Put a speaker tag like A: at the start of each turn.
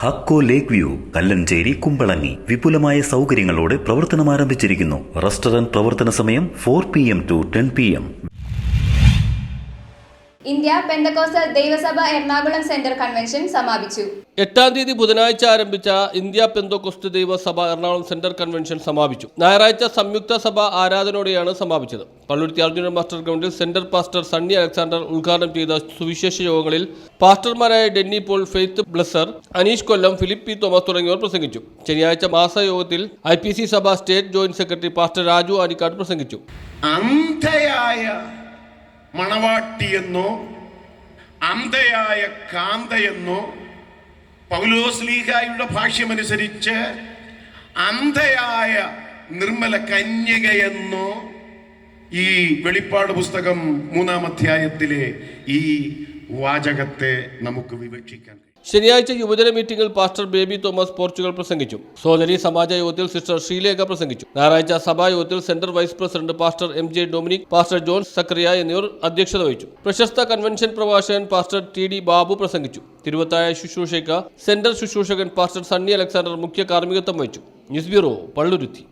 A: ഹക്കോ ലേക്ക് view Kallanchery Kumbalangi വിപുലമായ സൗകര്യങ്ങളോടെ പ്രവർത്തനം ആരംഭിച്ചിരിക്കുന്നു. റെസ്റ്റോറന്റ് പ്രവർത്തന സമയം 4 PM to 10 PM.
B: India Pentecostal ദൈവസഭ എറണാകുളം സെന്റർ കൺവെൻഷൻ സമാപിച്ചു.
C: 8-ാം തീയതി ബുധനാഴ്ച ആരംഭിച്ച ഇന്ത്യ പെന്തക്കോസ്ത് ദൈവസഭ എറണാകുളം സെന്റർ കൺവെൻഷൻ സമാപിച്ചു. ഞായറാഴ്ച സംയുക്ത സഭ ആരാധനയോടെയാണ് സമാപിച്ചത്. പള്ളുരുത്തി അർജുനൻ മാസ്റ്റർ ഗ്രൗണ്ടിൽ സെന്റർ പാസ്റ്റർ സണ്ണി അലക്സാണ്ടർ ഉദ്ഘാടനം ചെയ്ത സുവിശേഷ യോഗങ്ങളിൽ പാസ്റ്റർമാരായ Denny Paul, faith blazer, Aneesh കൊല്ലം, ഫിലിപ്പ് പി തോമസ് തുടങ്ങിയവർ പ്രസംഗിച്ചു. ശനിയാഴ്ച മാസയോഗത്തിൽ IPC സഭ state joint secretary pastor Raju Anikkad പ്രസംഗിച്ചു.
D: മണവാട്ടിയെന്നോ അന്ധയായ കാന്തയെന്നോ പൗലോസ്ലീഹായുടെ ഭാഷ്യമനുസരിച്ച് അന്ധയായ നിർമ്മല കന്യകയെന്നോ ഈ വെളിപ്പാട് പുസ്തകം 3-ാം അധ്യായത്തിലെ ഈ വാചകത്തെ നമുക്ക് വിവക്ഷിക്കാൻ.
C: ശനിയാഴ്ച യുവജന മീറ്റിംഗിൽ പാസ്റ്റർ ബേബി തോമസ് പോർച്ചുഗൽ പ്രസംഗിച്ചു. സോദരി സമാജ യോഗത്തിൽ സിസ്റ്റർ ശ്രീലേഖ പ്രസംഗിച്ചു. ഞായറാഴ്ച സഭായോഗത്തിൽ centre vice president pastor MJ Dominic, pastor John Zacharia എന്നിവർ അധ്യക്ഷത വഹിച്ചു. പ്രശസ്ത കൺവെൻഷൻ പ്രഭാഷകൻ പാസ്റ്റർ TD ബാബു പ്രസംഗിച്ചു. തിരുവത്തായ ശുശ്രൂഷയ്ക്ക് സെന്റർ ശുശ്രൂഷകൻ പാസ്റ്റർ സണ്ണി അലക്സാണ്ടർ മുഖ്യ കാർമ്മികത്വം വഹിച്ചു. News bureau, Palluruthy.